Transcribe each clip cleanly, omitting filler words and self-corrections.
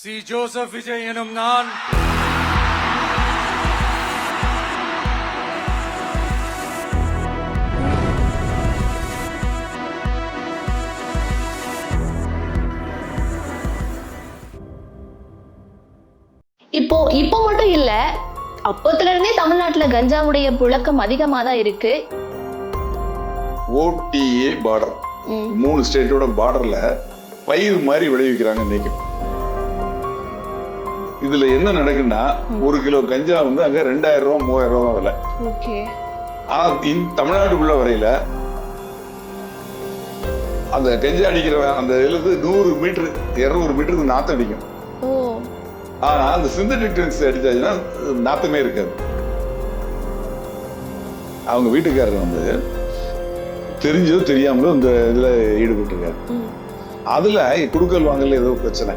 C Joseph Vijay எனும் நான் இப்போ மட்டும் இல்ல, அப்பத்துல இருந்தே தமிழ்நாட்டுல கஞ்சாவுடைய புழக்கம் அதிகமா தான் இருக்கு. ஓடிஏ பார்டர் 3 ஸ்டேட்டோட பார்டர்ல பயிர் மாதிரி விளைவிக்கிறாங்க இன்னைக்கு. இதுல என்ன நடக்குன்னா 1 கிலோ கஞ்சா வந்து அங்க 2000 ரூபா 3000 ரூபா விலை. ஆனா தமிழ்நாட்டுக்குள்ள வரையில அந்த கஞ்சா அடிக்கிற அந்த எழுது 100 மீட்டர் 200 மீட்டருக்கு நாத்தம் அடிக்கும். ஆனா அந்த சிந்தட்டிக் ட்ரிங்க்ஸ் அடிச்சாச்சுன்னா நாத்தமே இருக்காது. அவங்க வீட்டுக்காரர் வந்து தெரிஞ்சதோ தெரியாமலோ இந்த இதுல ஈடுபட்டிருக்காரு. அதுல குடுக்கல் வாங்கல ஏதோ பிரச்சனை,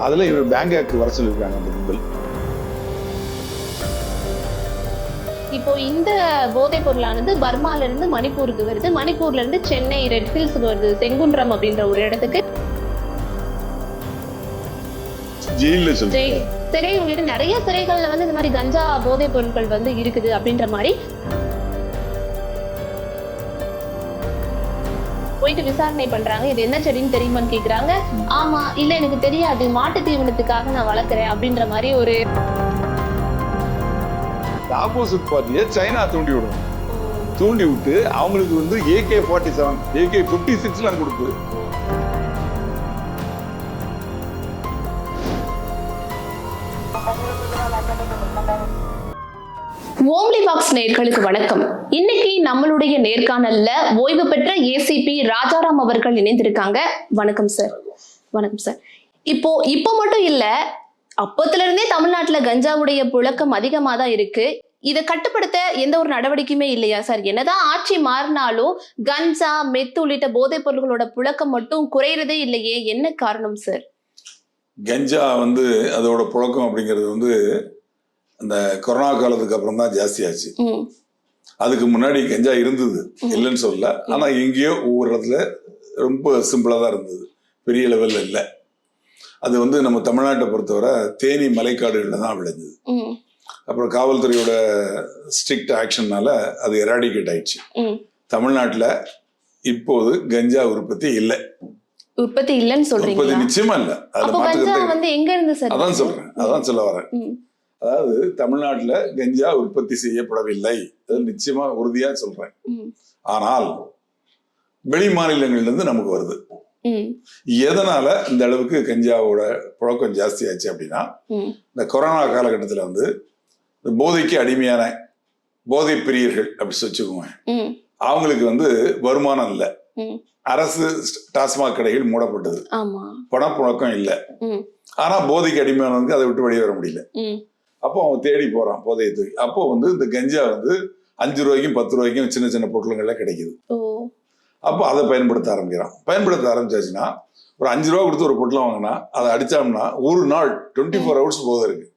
அதுல இவர் பேங்காக்கு வர சொல்லியிருக்காங்க அந்த கும்பல். இப்போ இந்த போதைப் பொருளானது பர்மால இருந்து மணிப்பூருக்கு வருது, மணிப்பூர்ல இருந்து சென்னை ரெட் ஹில்ஸ் வருது, செங்குன்றம் அப்படின்ற ஒரு இடத்துக்கு. ஜெயில சிறை உள்ளிட்ட நிறைய சிறைகள்ல வந்து இந்த மாதிரி கஞ்சா போதைப் பொருட்கள் வந்து இருக்குது அப்படின்ற மாதிரி போயிட்டு விசாரணை பண்றாங்க. இது என்ன செடின்னு தெரியுமான்னு கேக்குறாங்க. ஆமா, இல்ல எனக்கு தெரியாது, மாட்டு தீவனத்துக்காக நான் வளர்க்கிறேன் அப்படின்ற மாதிரி ஒரு ஆப்போசிட் பார்ட்டியை சைனா தூண்டி விடும். தூண்டி விட்டு அவங்களுக்கு வந்து AK-47 AK-56 எல்லாம் கொடுத்து ஓம்லி பாக்ஸ் நேயர்களுக்கு வணக்கம். இன்னைக்கு நம்மளுடைய நேர்காணல்ல ஓய்வு பெற்ற ஏசிபி ராஜாராம் அவர்கள் இணைந்திருக்காங்க. வணக்கம் சார். வணக்கம் சார். இப்போ மட்டும் இல்ல, அப்பத்துல இருந்தே தமிழ்நாட்டுல கஞ்சாவுடைய புழக்கம் அதிகமா தான் இருக்கு. இதை கட்டுப்படுத்த எந்த ஒரு நடவடிக்கையுமே இல்லையா சார்? என்னதான் ஆட்சி மாறினாலும் கஞ்சா, மெத்து உள்ளிட்ட போதைப் பொருட்களோட புழக்கம் மட்டும் குறையறதே இல்லையே, என்ன காரணம் சார்? கஞ்சா வந்து அதோட புழக்கம் அப்படிங்கிறது வந்து அந்த கொரோனா காலத்துக்கு அப்புறம் தான் ஜாஸ்தி ஆச்சு. அதுக்கு முன்னாடி கஞ்சா இருந்தது, இல்லைன்னு சொல்லல. ஆனா எங்கேயோ ஒவ்வொரு இடத்துல ரொம்ப சிம்பிளா தான் இருந்தது, பெரிய லெவல்ல இல்லை. அது வந்து நம்ம தமிழ்நாட்டை பொறுத்தவரை தேனி மலைக்காடுகள்ல தான் விளைஞ்சது. அப்புறம் காவல்துறையோட ஸ்ட்ரிக்ட் ஆக்ஷன்னால அது எராடிகேட் ஆயிடுச்சு. தமிழ்நாட்டுல இப்போது கஞ்சா உற்பத்தி இல்லை. உற்பத்தி இல்லைன்னு சொல்றீங்க? உற்பத்தி நிச்சயமா இல்ல. அதான் சொல்றேன், அதான் சொல்ல வரேன். அதாவது தமிழ்நாட்டுல கஞ்சா உற்பத்தி செய்யப்படவில்லை, அது நிச்சயமா உறுதியா சொல்றேன். ஆனால் வெளி மாநிலங்கள்ல இருந்து நமக்கு வருது. எதனால இந்த அளவுக்கு கஞ்சாவோட புழக்கம் ஜாஸ்தி ஆச்சு அப்படின்னா, இந்த கொரோனா காலகட்டத்துல வந்து போதைக்கு அடிமையான போதை பிரியர்கள் அப்படி வச்சுக்குவோங்க, அவங்களுக்கு வந்து வருமானம் இல்லை. அரசு டாஸ்மாக் கடைகள் மூடப்பட்டது, பணப்புழக்கம் இல்லை. ஆனா போதைக்கு அடிமையானவங்க அதை விட்டு வெளியே வர முடியல. அப்போ அவன் தேடி போறான் போதையை தூக்கி. அப்போ வந்து இந்த கஞ்சா வந்து 5 ரூபாய்க்கும் 10 ரூபாய்க்கும் சின்ன சின்ன பொருட்கள்லாம் கிடைக்குது. அப்போ அதை பயன்படுத்த ஆரம்பிக்கிறான். பயன்படுத்த ஆரம்பிச்சாச்சுன்னா ஒரு 5 ரூபா கொடுத்து ஒரு பொட்டலம் வாங்கினா அதை அடிச்சோம்னா ஒரு நாள் 24 ஹவர்ஸ் போதை இருக்கு.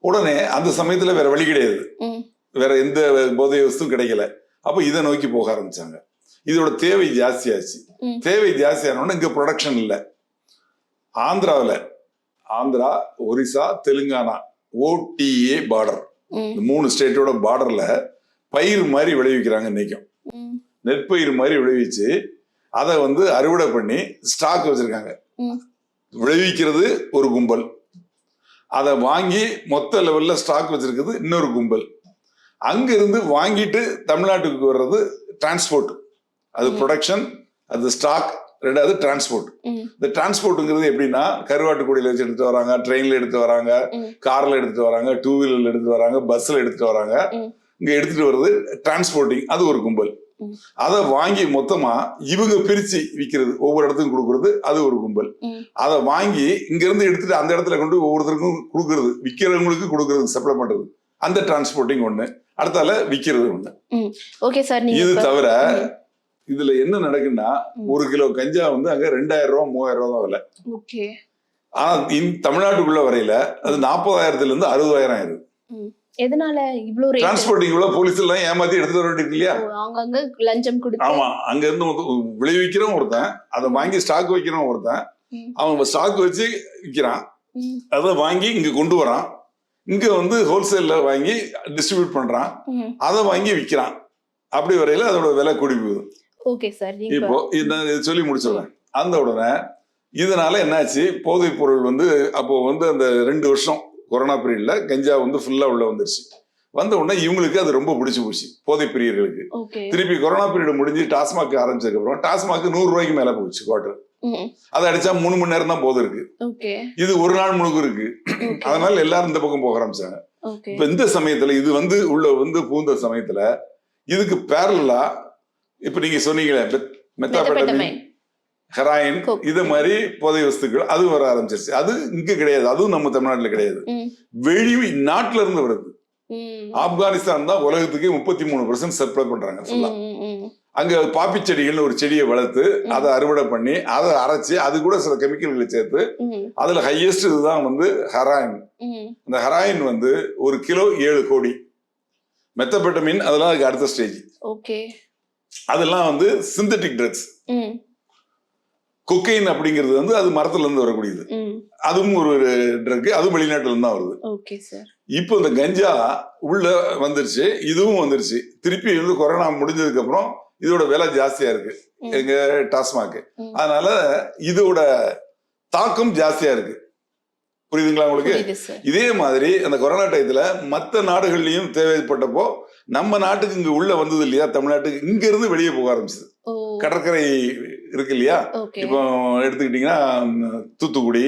உடனே அந்த சமயத்துல வேற வழி கிடையாது, வேற எந்த போதை வஸ்துவும் கிடைக்கல. அப்போ இதை நோக்கி போக ஆரம்பிச்சாங்க. இதோட தேவை ஜாஸ்தியாச்சு. தேவை ஜாஸ்தியானோன்னு இங்க ப்ரொடக்ஷன் இல்லை. ஆந்திரா, ஒரிசா, தெலுங்கானா ஓடிஏ பார்டர் 3 ஸ்டேட்டோட பார்டர்ல பயிர் மாதிரி விளைவிக்கிறாங்க. இன்னைக்கும் நெற்பயிர் மாதிரி விளைவிச்சு அதை வந்து அறுவடை பண்ணி ஸ்டாக் வச்சிருக்காங்க. விளைவிக்கிறது ஒரு கும்பல், அதை வாங்கி மொத்த லெவல்ல ஸ்டாக் வச்சிருக்கிறது இன்னொரு கும்பல். அங்க இருந்து வாங்கிட்டு தமிழ்நாட்டுக்கு வர்றது டிரான்ஸ்போர்ட். அது ப்ரொடக்ஷன், அது ஸ்டாக், ரெண்டாவது டிரான்ஸ்போர்ட். இந்த டிரான்ஸ்போர்ட்டுங்கிறது எப்படின்னா, கருவாட்டுக்குடியில வச்சு எடுத்து வராங்க, ட்ரெயின்ல எடுத்து வராங்க, கார்ல எடுத்து வராங்க, 2 வீலர்ல எடுத்து வராங்க, பஸ்ல எடுத்துட்டு வராங்க. இங்க எடுத்துட்டு வர்றது டிரான்ஸ்போர்ட்டிங், அது ஒரு கும்பல். அதை வாங்கி மொத்தமா இவங்க பிரிச்சு விற்கிறது, ஒவ்வொரு இடத்துக்கும் கொடுக்கறது, அது ஒரு கும்பல். அதை வாங்கி இங்க இருந்து எடுத்துட்டு அந்த இடத்துல கொண்டு ஒவ்வொருத்தருக்கும் கொடுக்கறது, விற்கிறவங்களுக்கு கொடுக்கறது, சப்ளை பண்றது, அந்த டிரான்ஸ்போர்ட்டிங் ஒண்ணு. அடுத்தால விற்கிறது ஒண்ணு. இது தவிர இதுல என்ன நடக்குன்னா, 1 கிலோ கஞ்சா வந்து அங்க 2000 ரூபா 3000 ரூபா தான் விலை. ஆனா தமிழ்நாட்டுக்குள்ள வரையில அது 40,000 இருந்து 60,000 ஆயிருக்கு. எதனால இவ்ளோ ரேட்? டிரான்ஸ்போர்ட்டிங் போலீஸ் எல்லாம் ஏமாத்தி எடுத்துட்டு வர வேண்டியது இல்லையா? அங்கங்க லஞ்சம் கொடுத்து. ஆமா, அங்க இருந்து விளைவிக்கிறோம் ஒருத்தன், அதை வாங்கி ஸ்டாக் வைக்கிறோம் ஒருத்தன், அவன் ஸ்டாக் வச்சு விற்கிறான், அதை வாங்கி இங்க கொண்டு வரான், இங்க வந்து ஹோல்சேல்ல வாங்கி டிஸ்ட்ரிபியூட் பண்றான், அதை வாங்கி விற்கிறான். அப்படி வரையில அதோட விலை கூடி போகுது. Okay sir. இப்போ சொல்லி முடிச்சிடுறேன். அந்த உடனே இதனால என்னாச்சு, போதைப் பொருள் வந்து அப்போ வந்து அந்த 2 வருஷம் கொரோனா பீரியட்ல கஞ்சா வந்து ஃபுல்லா உள்ள வந்துருச்சு. வந்த உடனே இவங்களுக்கு அது ரொம்ப பிடிச்சு போச்சு, போதை பிரியர்களுக்கு. திருப்பி கொரோனா பீரியட் முடிஞ்சு டாஸ்மாக் ஆரம்பிச்சதுக்கு அப்புறம் டாஸ்மாக் 100 ரூபாய்க்கு மேல போச்சு குவார்டர். அதை அடிச்சா 3 மணி நேரம் தான் போதை இருக்கு, இது ஒரு நாள் முழுக்க இருக்கு. அதனால எல்லாரும் இந்த பக்கம் போக ஆரம்பிச்சாங்க. இப்ப இந்த சமயத்துல இது வந்து உள்ள வந்து பூந்த சமயத்துல இதுக்கு பேரலா இப்ப நீங்க சொன்னீங்களே மெத்தாபெட்டமைன், ஹெராயின், இது மாதிரி போதை வஸ்துக்கள் அது வர ஆரம்பிச்சிருச்சு. அது இங்க கிடையாது, அதுவும் நம்ம தமிழ்நாட்டுல கிடையாது, வெளி நாட்டுல இருந்து வருது. ஆப்கானிஸ்தான் தான் உலகத்துக்கு 33% சப்ளை பண்றாங்க. அங்க பாப்பி செடிகள்னு ஒரு செடியை வளர்த்து அதை அறுவடை பண்ணி அதை அரைச்சு அது கூட சில கெமிக்கல்களை சேர்த்து அதுல ஹையஸ்ட் இதுதான் வந்து ஹெராயின். அந்த ஹெராயின் வந்து 1 கிலோ 7 கோடி. மெத்தபெட்டமின் அதெல்லாம் அதுக்கு அடுத்த ஸ்டேஜ். அதெல்லாம் வந்து சிந்தட்டிக் ட்ரக்ஸ். கொக்கைன் அப்படிங்கிறது வந்து அது மரத்துல இருந்து வரக்கூடியது, அதுவும் ஒரு ட்ரக், அதுவும் வெளிநாட்டுல இருந்து தான் வருது. இப்போ இந்த கஞ்சா உள்ள வந்துருச்சு, இதுவும் வந்துருச்சு. திருப்பி வந்து கொரோனா முடிஞ்சதுக்கு அப்புறம் இதோட விலை ஜாஸ்தியா இருக்கு எங்க டாஸ்மாக். அதனால இதோட தாக்கம் ஜாஸ்தியா இருக்கு. புரியுதுங்களா உங்களுக்கு? இதே மாதிரி அந்த கொரோனா டயத்துல மற்ற நாடுகள்லயும் தேவைப்பட்டப்போ நம்ம நாட்டுக்கு இங்க உள்ள வந்தது இல்லையா, தமிழ்நாட்டுக்கு இங்க இருந்து வெளியே போக ஆரம்பிச்சது. கடற்கரை இருக்கு இல்லையா, இப்போ எடுத்துக்கிட்டீங்கன்னா தூத்துக்குடி,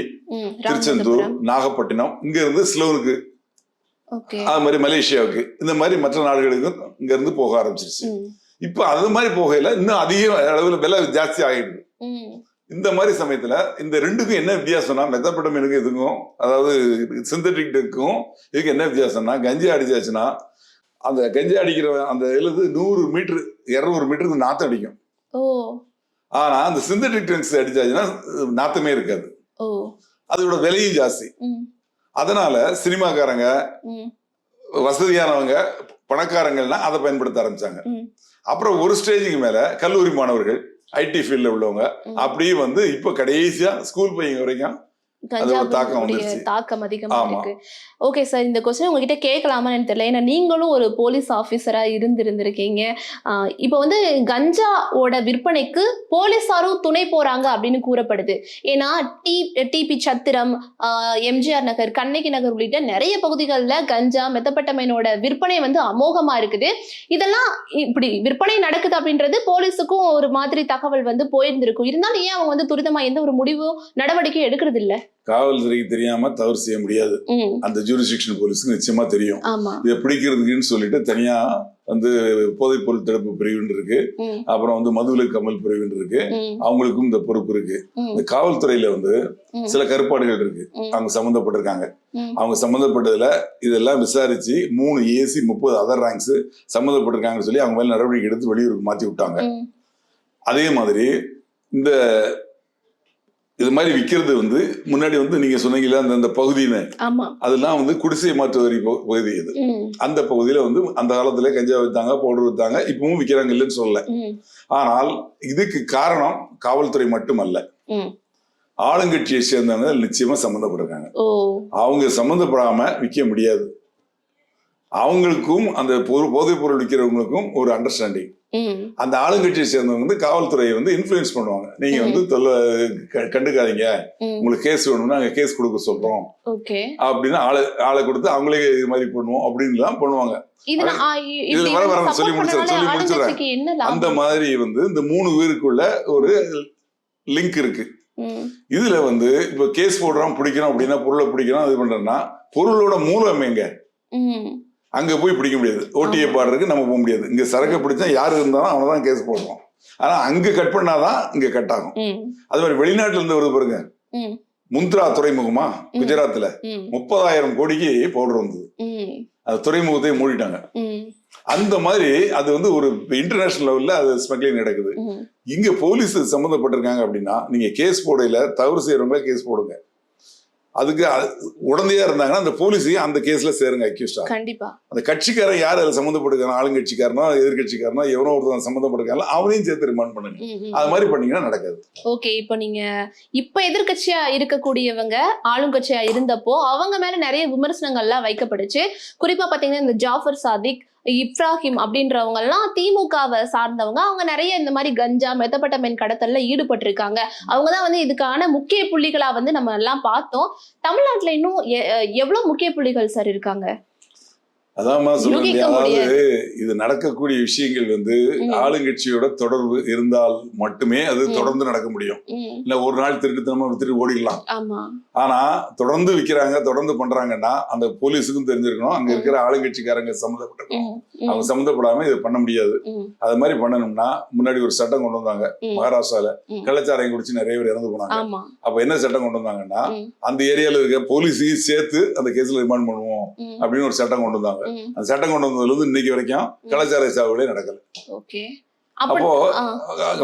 திருச்செந்தூர், நாகப்பட்டினம், இங்க இருந்து ஸ்லோனுக்கு, அது மாதிரி மலேசியாவுக்கு, இந்த மாதிரி மற்ற நாடுகளுக்கும் இங்க இருந்து போக ஆரம்பிச்சிருச்சு. இப்ப அது மாதிரி போகையில இன்னும் அதிக அளவுல விலை ஜாஸ்தி ஆகிடுது. இந்த மாதிரி சமயத்துல இந்த ரெண்டுக்கும் என்ன வித்தியாசம்னா, மெத்தபெட்டமைனுக்கு இதுக்கும், அதாவது சிந்தட்டிக் ட்ரக்குக்கும் இதுக்கு என்ன வித்தியாசம்னா, கஞ்சா அடிச்சாச்சுன்னா அந்த கஞ்சா அடிக்கிற அந்த எழுது 100 மீட்டர் 200 மீட்டருக்கு நாத்தம் அடிக்கும். ஆனா அந்த சிந்தட்டிக் ட்ரக்ஸ் அடிச்சாச்சுன்னா நாத்தமே இருக்காது, அதோட விலையும் ஜாஸ்தி. அதனால சினிமாக்காரங்க, வசதியானவங்க, பணக்காரங்கள்லாம் அதை பயன்படுத்த ஆரம்பிச்சாங்க. அப்புறம் ஒரு ஸ்டேஜுக்கு மேல கல்லூரி மாணவர்கள், ஐடி ஃபீல்ட்ல உள்ளவங்க, அப்படியே வந்து இப்ப கடைசியா ஸ்கூல் பையங்க வரைக்கும் தாக்கம் அதிகமா இருக்கு. ஓகே சார், இந்த கொஸ்டின் உங்ககிட்ட கேட்கலாமான்னு தெரியல, ஏன்னா நீங்களும் ஒரு போலீஸ் ஆபீசரா இருந்திருக்கீங்க. இப்போ வந்து கஞ்சாவோட விற்பனைக்கு போலீசாரும் துணை போறாங்க அப்படின்னு கூறப்படுது. ஏன்னா டிபி சத்திரம், எம்ஜிஆர் நகர், கண்ணகி நகர் உள்ளிட்ட நிறைய பகுதிகளில் கஞ்சா மெத்தபெட்டமைனோட விற்பனை வந்து அமோகமா இருக்குது. இதெல்லாம் இப்படி விற்பனை நடக்குது அப்படின்றது போலீஸுக்கும் ஒரு மாதிரி தகவல் வந்து போயிருந்திருக்கும். இருந்தாலும் ஏன் அவங்க வந்து துரிதமா எந்த ஒரு முடிவும் நடவடிக்கையும் எடுக்கிறது இல்லை? காவல்துறைக்கு தெரியாம தவறு செய்ய முடியாது, அந்த ஜூரிஸ்டிக்ஷன் போலீஸுக்கு நிச்சயமா தெரியும். இதை பிடிக்கிறதுக்குன்னு சொல்லிட்டு தனியா வந்து போதைப் பொருள் தடுப்பு பிரிவுன்னு இருக்கு, அப்புறம் வந்து மதுவிலக்கு அமல் பிரிவுன்னு இருக்கு, அவங்களுக்கும் இந்த பொறுப்பு இருக்கு. இந்த காவல்துறையில வந்து சில கருப்பாடுகள் இருக்கு, அவங்க சம்மந்தப்பட்டிருக்காங்க. அவங்க சம்மந்தப்பட்டதுல இதெல்லாம் விசாரிச்சு 3 AC 30 அதர் ரேங்க்ஸ் சம்மந்தப்பட்டிருக்காங்கன்னு சொல்லி அவங்க மேல நடவடிக்கை எடுத்து வெளியூருக்கு மாத்தி விட்டாங்க. அதே மாதிரி இந்த இது மாதிரி விற்கிறது வந்து முன்னாடி வந்து நீங்க சொன்னீங்களா அந்த பகுதின்னு, அதெல்லாம் வந்து குடிசை மாற்று வரி பகுதி. இது அந்த பகுதியில வந்து அந்த காலத்துல கஞ்சா வித்தாங்க, பவுடர் வித்தாங்க, இப்பவும் விற்கிறாங்க இல்லைன்னு சொல்லல. ஆனால் இதுக்கு காரணம் காவல்துறை மட்டுமல்ல, ஆளுங்கட்சியை சேர்ந்தவங்க நிச்சயமா சம்மந்தப்பட்டிருக்காங்க. அவங்க சம்மந்தப்படாம விற்க முடியாது. அவங்களுக்கும் அந்த போதைப் பொருள் விற்கிறவங்களுக்கும் ஒரு அண்டர்ஸ்டாண்டிங். அந்த ஆளுங்கட்சியை சேர்ந்தவங்க வந்து காவல்துறையை வந்து இன்ஃபுளுன்ஸ் பண்ணுவாங்க. நீங்க வந்து கண்டுக்காதீங்க, உங்களுக்கு கேஸ் வேணும்னா நாங்க கேஸ் கொடுக்க சொல்றோம் அப்படின்னு ஆளை கொடுத்து அவங்களே இது மாதிரி பண்ணுவோம் அப்படின்னு பண்ணுவாங்க. இதுல வர சொல்லி முடிச்சிடறேன். அந்த மாதிரி வந்து இந்த 3 பேருக்குள்ள ஒரு லிங்க் இருக்கு. இதுல வந்து இப்ப கேஸ் போடுறோம், பிடிக்கிறோம் அப்படின்னா, பொருளை பிடிக்கிறோம், இது பண்றோம்னா பொருளோட மூலம் எங்க, அங்க போய் பிடிக்க முடியாது. ஓடிஏ பாடுறதுக்கு நம்ம போக முடியாது. இங்க சரக்கு பிடிச்சா யாரு இருந்தாலும் அவனை தான் கேஸ் போடுவோம். ஆனா அங்க கட் பண்ணாதான் இங்க கட் ஆகும். அது மாதிரி வெளிநாட்டுல இருந்து வருது பாருங்க, முந்த்ரா துறைமுகமா குஜராத்ல 30,000 கோடிக்கு பவுடர் வந்தது. அது துறைமுகத்தையே மூடிட்டாங்க. அந்த மாதிரி அது வந்து ஒரு இன்டர்நேஷனல் லெவல்ல அது ஸ்மக்லிங் நடக்குது. இங்க போலீஸ் சம்மந்தப்பட்டிருக்காங்க அப்படின்னா நீங்க கேஸ் போடையில தவறு செய்யறவங்க கேஸ் போடுங்க. அதுக்கு உடந்தையா இருந்தாங்கன்னா அந்த போலீஸையும் அந்த கேஸ்ல சேருங்க அக்யூஸ்டா. கண்டிப்பா அந்த கட்சிக்காரன் யார் அதில் சம்மந்தப்பட்டிருக்காங்க, ஆளுங்கட்சிக்காரனோ எதிர்கட்சிக்காரனோ எவனோ ஒருத்தன் சம்மந்தப்பட்டிருக்காங்க அவனையும் சேர்த்து ரிமாண்ட் பண்ணுங்க. அது மாதிரி பண்ணீங்கன்னா நடக்காது. ஓகே, இப்போ நீங்க இப்ப எதிர்கட்சியா இருக்கக்கூடியவங்க ஆளுங்கட்சியா இருந்தப்போ அவங்க மேல நிறைய விமர்சனங்கள்லாம் வைக்கப்படுச்சு. குறிப்பா பாத்தீங்கன்னா இந்த ஜாஃபர் சாதிக், இப்ராஹிம் அப்படின்றவங்க எல்லாம் திமுகவை சார்ந்தவங்க. அவங்க நிறைய இந்த மாதிரி கஞ்சா மெத்தப்பட்டமைன் கடத்தல்ல ஈடுபட்டு இருக்காங்க. அவங்கதான் வந்து இதுக்கான முக்கிய புள்ளிகளா வந்து நம்ம எல்லாம் பார்த்தோம். தமிழ்நாட்டுல இன்னும் எவ்வளவு முக்கிய புள்ளிகள் சார் இருக்காங்க? அதான் சொல்றேன், அதாவது இது நடக்கக்கூடிய விஷயங்கள் வந்து ஆளுங்கட்சியோட தொடர்பு இருந்தால் மட்டுமே அது தொடர்ந்து நடக்க முடியும். இல்ல ஒரு நாள் திருட்டுத்தனமா வித்துட்டு ஓடிடலாம். ஆனா தொடர்ந்து விக்கிறாங்க, தொடர்ந்து பண்றாங்கன்னா அந்த போலீஸுக்கும் தெரிஞ்சிருக்கணும், அங்க இருக்கிற ஆளுங்கட்சிக்காரங்க சம்மந்தப்பட்டிருக்கணும். அவங்க சம்மந்தப்படாம இதை பண்ண முடியாது. அது மாதிரி பண்ணணும்னா முன்னாடி ஒரு சட்டம் கொண்டு வந்தாங்க மகாராஷ்டிரால, கள்ளச்சாராயம் குடிச்சு நிறைய பேர் இறந்து போனாங்க. அப்ப என்ன சட்டம் கொண்டு வந்தாங்கன்னா அந்த ஏரியால இருக்க போலீஸையும் சேர்த்து அந்த கேஸ்ல ரிமாண்ட் பண்ணுவோம் அப்படின்னு ஒரு சட்டம் கொண்டு வந்தாங்க. அந்த சட்டம் கொண்டு வந்ததுல இன்னைக்கு வரைக்கும் கலாச்சார சாவுகளே நடக்கல. அப்போ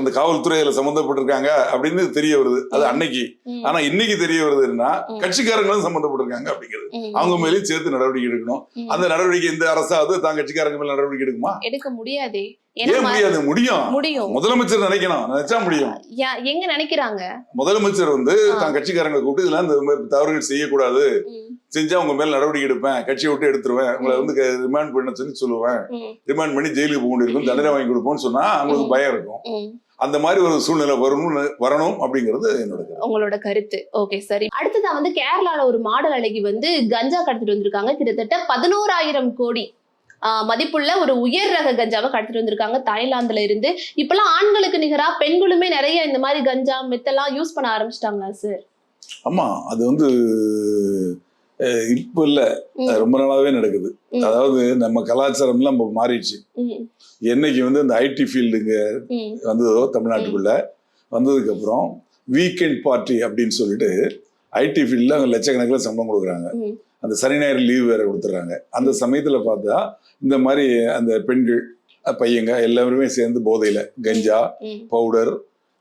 அந்த காவல்துறையில சம்பந்தப்பட்டிருக்காங்க அப்படின்னு தெரிய வருது, அது அன்னைக்கு. ஆனா இன்னைக்கு தெரிய வருதுன்னா கட்சிக்காரங்களும் சம்பந்தப்பட்டிருக்காங்க அப்படிங்கிறது. அவங்க மேலேயும் சேர்த்து நடவடிக்கை எடுக்கணும். அந்த நடவடிக்கை இந்த அரசாவது தான் கட்சிக்காரங்க மேல நடவடிக்கை எடுக்குமா? எடுக்க முடியாது. ஏன் முடியாது? முடியும். முதலமைச்சர் நினைக்கணும், நினைச்சா முடியும். எங்க நினைக்கிறாங்க? முதலமைச்சர் வந்து தான் கட்சிக்காரங்களை கூப்பிட்டு இதெல்லாம் இந்த மாதிரி தவறுகள் செய்யக்கூடாது, செஞ்சா உங்க மேல நடவடிக்கை எடுப்பேன், கட்சியை விட்டு எடுத்துருவேன், உங்களை வந்து ரிமாண்ட் பண்ண சொல்லி சொல்லுவேன், ரிமாண்ட் பண்ணி ஜெயிலுக்கு போக வேண்டியிருக்கும், தண்டனை வாங்கி கொடுப்போம்னு சொன்னா அவங்களுக்கு பயம் இருக்கும். அந்த மாதிரி ஒரு சூழ்நிலை வரணும் அப்படிங்கிறது உங்களோட கருத்து. ஓகே சரி. அடுத்ததா வந்து கேரளால ஒரு மாடல் அழகி வந்து கஞ்சா கடத்திட்டு வந்திருக்காங்க. கிட்டத்தட்ட 11,000 கோடி மதிப்புள்ள ஒரு உயர் ரக கஞ்சாவை கடத்திட்டு வந்திருக்காங்க தாய்லாந்துல இருந்து. இப்பெல்லாம் ஆண்களுக்கு நிகரா பெண்களுமே நிறைய இந்த மாதிரி கஞ்சா மெத்தெல்லாம் யூஸ் பண்ண ஆரம்பிச்சிட்டாங்களா சார்? ஆமா, அது வந்து இப்ப இல்ல, ரொம்ப நாளாவே நடக்குது. அதாவது நம்ம கலாச்சாரம்லாம் நம்ம மாறிடுச்சு. என்னைக்கு வந்து இந்த ஐடி ஃபீல்டுங்க வந்ததோ தமிழ்நாட்டுக்குள்ள, வந்ததுக்கு அப்புறம் வீக்கெண்ட் பார்ட்டி அப்படின்னு சொல்லிட்டு ஐடி ஃபீல்ட்ல அவங்க லட்சக்கணக்கில் சம்பளம் கொடுக்குறாங்க. அந்த சனி ஞாயிறு லீவ் வேற கொடுத்துட்றாங்க. அந்த சமயத்துல பார்த்தா இந்த மாதிரி அந்த பெண்கள் பையங்க எல்லாருமே சேர்ந்து போதையில கஞ்சா, பவுடர்,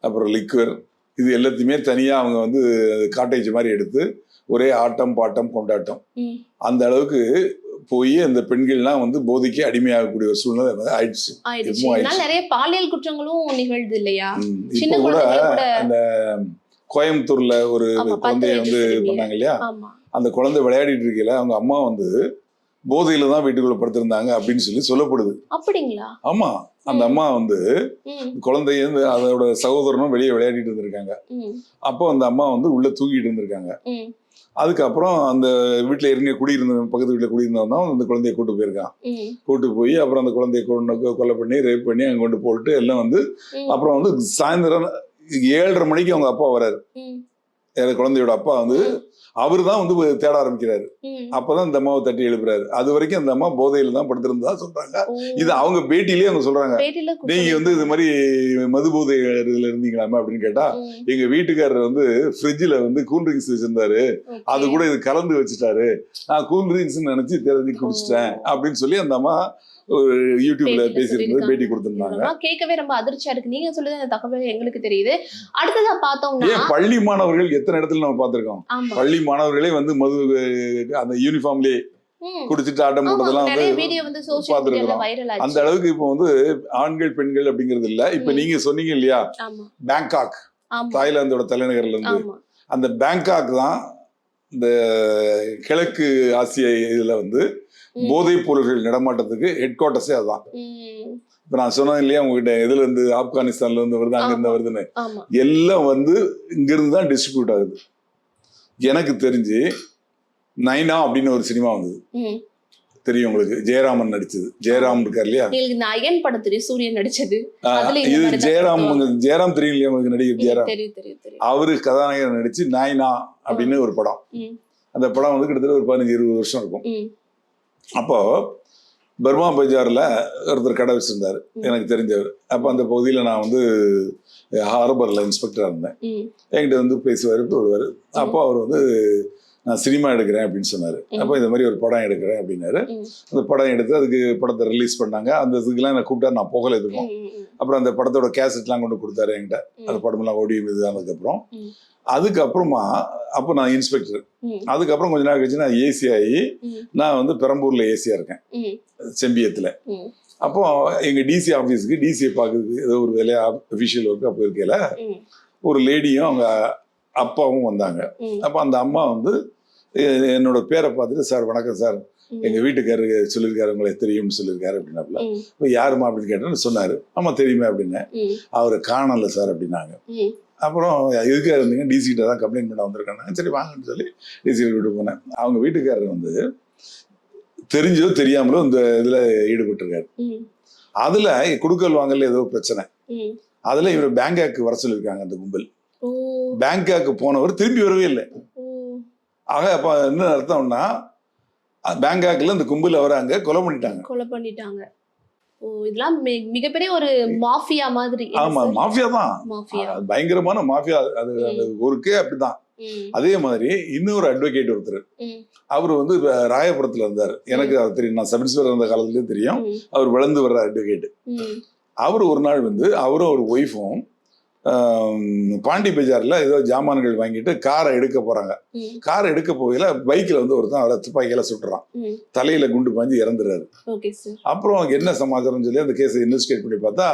அப்புறம் லிக்வர், இது எல்லாத்தையுமே தனியா அவங்க வந்து காட்டேஜ் மாதிரி எடுத்து ஒரே ஆட்டம் பாட்டம் கொண்டாட்டம், அந்த அளவுக்கு போய் அந்த பெண்கள்லாம் வந்து போதைக்கு அடிமையாகக்கூடிய ஒரு சூழ்நிலை ஆயிடுச்சு. நிறைய பாலியல் குற்றங்களும் நிகழ்து இல்லையா? இப்போ கூட அந்த கோயம்புத்தூர்ல ஒரு குழந்தைய வந்து பண்ணாங்க இல்லையா, அந்த குழந்தை விளையாடிட்டு இருக்கல அவங்க அம்மா வந்து போதையில தான் வீட்டுக்குள்ள படுத்திருந்தாங்க அப்படின்னு சொல்லி சொல்லப்படுது. அப்படிங்களா? ஆமா, அந்த அம்மா வந்து குழந்தைய அதோட சகோதரனும் வெளியே விளையாடிட்டு இருந்திருக்காங்க. அப்போ அந்த அம்மா வந்து உள்ள தூங்கிட்டு இருந்திருக்காங்க. அதுக்கப்புறம் அந்த வீட்டுல இருங்க குடியிருந்த பக்கத்து வீட்டுல குடியிருந்தவன் தான் அந்த குழந்தைய கூட்டு போயிருக்கான். கூட்டு போய் அப்புறம் அந்த குழந்தைய கொலை பண்ணி ரேப் பண்ணி அங்க கொண்டு போட்டு எல்லாம் வந்து அப்புறம் வந்து சாயந்தரம் 7:30 மணிக்கு அவங்க அப்பா வர்றாரு. குழந்தையோட அப்பா வந்து அவரு தான் வந்து தேட ஆரம்பிக்கிறாரு. அப்பதான் இந்த அம்மாவை தட்டி எழுப்புறாரு. அது வரைக்கும் அந்த அம்மா போதையில தான் படுத்திருந்ததா சொல்றாங்க. இது அவங்க பேட்டிலேயே அவங்க சொல்றாங்க, நீங்க வந்து இது மாதிரி மது போதையில இருந்தீங்களாமா அப்படின்னு கேட்டா, எங்க வீட்டுக்காரர் வந்து ஃப்ரிட்ஜில் வந்து கூல்ட்ரிங்க்ஸ் வச்சிருந்தாரு, அது கூட இது கலந்து வச்சுட்டாரு, நான் கூல்ட்ரிங்க்ஸ் நினைச்சு தெரிஞ்சு குடிச்சிட்டேன் அப்படின்னு சொல்லி அந்த அம்மா ஒரு யூடியூப்ல பேசியிருந்தது, பேட்டி கொடுத்திருந்தாங்க. கேட்கவே ரொம்ப அதிர்ச்சியா இருக்கு. நீங்க சொல்லுது அந்த தகவல் எங்களுக்கு தெரியுது. அடுத்ததா பார்த்தோம்னா பள்ளி மாணவர்கள் எத்தனை இடத்துல நம்ம பார்த்திருக்கோம். பள்ளி மாணவர்களே வந்து மது அந்த யூனிஃபார்ம்லயே குடிச்சிட்டு ஆட்டம் போட்டதெல்லாம் வந்து பார்த்திருக்கோம். அந்த அளவுக்கு இப்போ வந்து ஆண்கள் பெண்கள் அப்படிங்கிறது இல்ல. இப்ப நீங்க சொன்னீங்க இல்லையா, பேங்காக் தாய்லாந்தோட தலைநகர்ல இருந்து, அந்த பேங்காக் தான் இந்த கிழக்கு ஆசிய இதுல வந்து போதைப் பொருள்கள் நடமாட்டத்துக்கு ஹெட் குவார்ட்டர்ஸே அதுதான். இப்ப நான் சொன்னேன் இல்லையா உங்ககிட்ட, எதுல இருந்து ஆப்கானிஸ்தான்ல இருந்து வருது, அங்க இருந்து வருதுன்னு, எல்லாம் வந்து இங்க இருந்து தான் டிஸ்ட்ரிபியூட் ஆகுது. எனக்கு தெரிஞ்சு நைனா அப்படின்னு ஒரு சினிமா வந்தது, தெரியும் உங்களுக்கு, ஜெயராமன் நடிச்சது. ஜெயராம் இருக்கார் இல்லையா, நயன் படம் தெரியும், சூரியன் நடிச்சது. இது ஜெயராம் தெரியும் இல்லையா உங்களுக்கு, நடிகர் ஜெயராம். அவரு கதாநாயகர் நடிச்சு நைனா அப்படின்னு ஒரு படம். அந்த படம் வந்து கிட்டத்தட்ட ஒரு 15-20 வருஷம் இருக்கும். அப்போ பர்மா பஜார்ல ஒருத்தர் கடை வச்சிருந்தாரு எனக்கு தெரிஞ்சவர். அப்போ அந்த பகுதியில் நான் வந்து ஹார்பர்ல இன்ஸ்பெக்டரா இருந்தேன். என்கிட்ட வந்து பேசுவார், வருவார். அப்போ அவர் வந்து நான் சினிமா எடுக்கிறேன் அப்படின்னு சொன்னாரு. அப்போ இந்த மாதிரி ஒரு படம் எடுக்கிறேன் அப்படின்னாரு. அந்த படம் எடுத்து அதுக்கு படத்தை ரிலீஸ் பண்ணாங்க. அந்த இதுக்கெல்லாம் நான் கூப்பிட்டா நான் போகல எதுக்கும். அப்புறம் அந்த படத்தோட கேசட்லாம் கொண்டு கொடுத்தாரு என்கிட்ட. அந்த படமெல்லாம் ஓடி இதுதானதுக்கப்புறம் அதுக்கப்புறமா அப்போ நான் இன்ஸ்பெக்டர். அதுக்கப்புறம் கொஞ்ச நாள் கழிச்சு நான் ஏசி ஆகி நான் வந்து பெரம்பூர்ல ஏசியா இருக்கேன், செம்பியத்துல. அப்போ எங்க டிசி ஆஃபீஸுக்கு டிசியை பார்க்கறதுக்கு ஏதோ ஒரு வேலையா அஃபிஷியல் ஒர்க் அப்போ இருக்கையில ஒரு லேடியும் அவங்க அப்பாவும் வந்தாங்க. அப்போ அந்த அம்மா வந்து என்னோட பேரை பார்த்துட்டு, சார் வணக்கம் சார், எங்க வீட்டுக்காரரு சொல்லியிருக்காரு உங்களை தெரியும்னு சொல்லியிருக்காரு அப்படின்னாப்புல. இப்போ யாருமா அப்படின்னு கேட்டேன்னு சொன்னாரு. ஆமா தெரியுமே அப்படின்னு. அவரை காணல சார் அப்படின்னாங்க. அப்புறம் எதுக்காக இருந்தீங்க? டிசிகிட்ட தான் கம்ப்ளைண்ட் பண்ண வந்திருக்காங்க. சரி வாங்கன்னு சொல்லி டிசி வீட்டு போனேன். அவங்க வீட்டுக்காரர் வந்து தெரிஞ்சோ தெரியாமலோ இந்த இதுல ஈடுபட்டிருக்காரு. அதுல குடுக்கல் வாங்கல ஏதோ பிரச்சனை. அதுல இவர் பேங்காக்கு வர சொல்லியிருக்காங்க அந்த கும்பல். பேங்காக்கு போனவர் திரும்பி வரவே இல்லை. ஆக அப்ப என்ன அர்த்தம்னா பேங்காக்ல இந்த கும்பல் அவரை அங்க கொலை பண்ணிட்டாங்க. ஓ, இதெல்லாம் மிகப்பெரிய ஒரு மாஃபியா மாதிரி. ஆமா, மாஃபியா தான், பயங்கரமான மாஃபியா. அது ஊருக்கே அப்படிதான். அதே மாதிரி இன்னொரு அட்வொகேட் ஒருத்தர், அவர் வந்து ராயபுரத்துல இருந்தாரு. எனக்கு அது தெரியும், நான் சப் இன்ஸ்பெக்டர் இருந்த காலத்துலயே தெரியும். அவர் வளர்ந்து வர்ற அட்வொகேட். அவர் ஒரு நாள் வந்து அவரும் ஒரு ஒய்ஃபும் பாண்டி பஜார்ல ஏதோ ஜாமான்கள் வாங்கிட்டு காரை எடுக்க போறாங்க. காரை எடுக்க போகையில பைக்ல வந்து ஒருத்தன் அவரை துப்பாக்கியில சுட்டுறான். தலையில குண்டு பாஞ்சு இறந்துறாரு. அப்புறம் என்ன சமாச்சாரம் சொல்லி அந்த கேஸை இன்வெஸ்டிகேட் பண்ணி பார்த்தா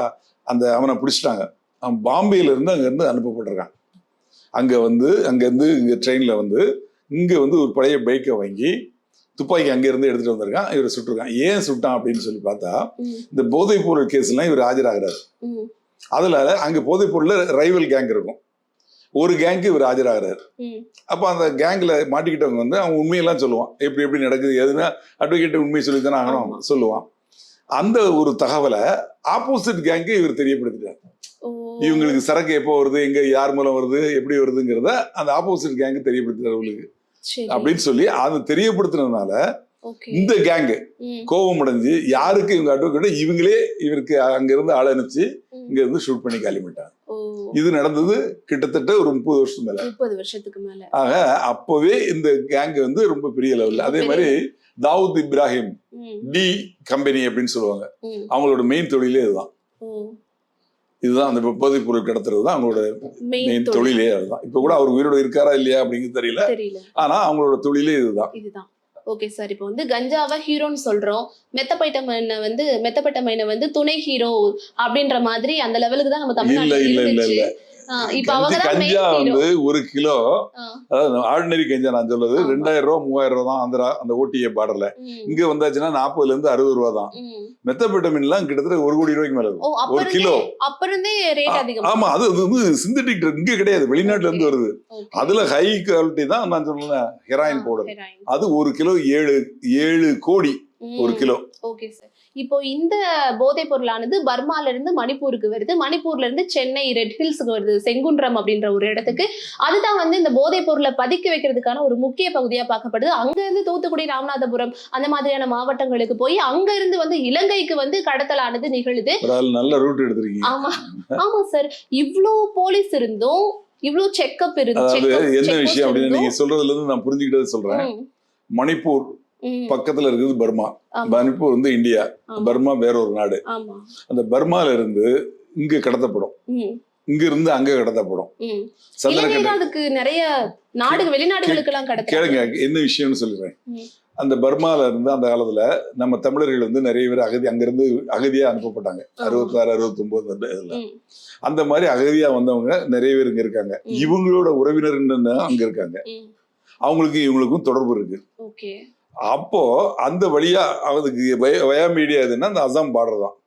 அந்த அவனை பிடிச்சிட்டாங்க. அவன் பாம்பேல இருந்து அங்க இருந்து அனுப்பப்பட்டிருக்கான். அங்கிருந்து இங்க ட்ரெயின்ல வந்து இங்க வந்து ஒரு பழைய பைக்கை வாங்கி துப்பாக்கி அங்க இருந்து எடுத்துட்டு வந்திருக்கான். இவரை சுட்டுருக்கான். ஏன் சுட்டான் அப்படின்னு சொல்லி பார்த்தா இந்த போதைப் பொருள் கேஸ் எல்லாம் இவர் ஆஜராகிறாரு. அதுல அங்க போதைப் பொருள்ல ரைவல் கேங் இருக்கும். ஒரு கேங்க்கு இவர் ஆஜராகிறாரு. அப்ப அந்த கேங்ல மாட்டிக்கிட்டவங்க வந்து அவன் உண்மையெல்லாம் சொல்லுவான். எப்படி நடக்குது எதுனா அட்வொகேட் உண்மையை சொல்லித்தானே ஆகணும் சொல்லுவான். அந்த ஒரு தகவலை ஆப்போசிட் கேங்க்கு இவர் தெரியப்படுத்திட்டார். இவங்களுக்கு சரக்கு எப்போ வருது, எங்க யார் மூலம் வருது, எப்படி வருதுங்கிறத அந்த ஆப்போசிட் கேங்கு தெரியப்படுத்துறவங்களுக்கு அப்படின்னு சொல்லி அதை தெரியப்படுத்துனதுனால இந்த கேங்கு கோபம் அடைஞ்சு யாருக்கு இவங்க அட்வொகேட் இவங்களே இவருக்கு அங்க இருந்து ஆளை அனுப்பிச்சு இங்க இருந்து ஷூட் பண்ணி காலிமிட்டாங்க. இது நடந்தது கிட்டத்தட்ட ஒரு 30 வருஷத்துக்கு மேல. ஆக அப்பவே இந்த கேங் வந்து ரொம்ப பெரிய லெவல்ல. அதே மாதிரி தாவூத் இப்ராஹிம் டி கம்பெனி அப்படின்னு சொல்லுவாங்க. அவங்களோட மெயின் தொழிலே இதுதான் அந்த போதைப் பொருள் கடத்துறது தான் அவங்களோட மெயின் தொழிலே. அதுதான். இப்ப கூட அவர் உயிரோட இருக்காரா இல்லையா அப்படிங்கிறது தெரியல. ஆனா அவங்களோட தொழிலே இதுதான். ஓகே சார், இப்போ வந்து கஞ்சாவை ஹீரோன்னு சொல்றோம், மெத்தப்பட்டமைனை வந்து துணை ஹீரோ அப்படின்ற மாதிரி அந்த லெவலுக்கு தான் நம்ம தமிழ்நாட்டுல இருந்துச்சு. கஞ்சா வந்து 1 கிலோ, அதாவது ஆர்டினரி கஞ்சா நான் சொல்றது 2000 ரூபா 3000 ரூபா தான் ஆந்திரா அந்த ஓடிஏ பார்டர்ல. இங்க வந்தாச்சுன்னா 40 இருந்து 60 ரூபா தான். மெத்தபெட்டமின் எல்லாம் கிட்டத்தட்ட 1 கோடி ரூபாய்க்கு மேல இருக்கும் 1 கிலோ. ஆமா, அது வந்து சிந்தட்டிக் இங்க கிடையாது, வெளிநாட்டுல இருந்து வருது. அதுல ஹை குவாலிட்டி தான் நான் சொன்னேன் ஹெராயின் பவுடர். அது 1 கிலோ 7 கோடி 1 கிலோ. ஓகே சார், இப்போ இந்த போதைப் பொருளானது பர்மால இருந்து மணிப்பூருக்கு வருது, மணிப்பூர்ல இருந்து சென்னை ரெட் ஹில்ஸுக்கு வருது, செங்குன்றம் அப்படின்ற ஒரு இடத்துக்கு. அதுதான் வந்து இந்த போதைப் பொருளை பதுக்கி வைக்கிறதுக்கான ஒரு முக்கிய பகுதியா பார்க்கப்படுது. அங்க இருந்து தூத்துக்குடி, ராமநாதபுரம் அந்த மாதிரியான மாவட்டங்களுக்கு போய் அங்க இருந்து வந்து இலங்கைக்கு வந்து கடத்தலானது நிகழுது. நல்ல ரூட் எடுத்திருக்கீங்க. ஆமா சார், இவ்ளோ போலீஸ் இருந்தும் இவ்ளோ செக்அப் என்ன விஷயம் அப்படின்னு நீங்க சொல்றதுல இருந்து நான் புரிஞ்சுக்கிட்டது சொல்றேன். மணிப்பூர் பக்கத்துல இருக்குது பர்மா, மணிப்பூர் வந்து இந்தியா, பர்மா வேற ஒரு நாடு. அந்த பர்மால இருந்து இங்க கடத்தப்படும், இங்க இருந்து அங்க கடத்தப்படும். நிறைய வெளிநாடுகளுக்கு எல்லாம் கேளுங்க என்ன விஷயம்னு சொல்லிடுறேன். அந்த பர்மால இருந்து அந்த காலத்துல நம்ம தமிழர்கள் வந்து நிறைய பேர் அங்கிருந்து அகதியா அனுப்பப்பட்டாங்க. 66 69 இதுல அந்த மாதிரி அகதியா வந்தவங்க நிறைய பேர் இங்க இருக்காங்க. இவங்களோட உறவினர் அங்க இருக்காங்க. அவங்களுக்கு இவங்களுக்கும் தொடர்பு இருக்கு. அப்போ அந்த வழியா அவருக்கு வயா மீடியா எதுன்னா அந்த அசாம் பார்டர் தான்.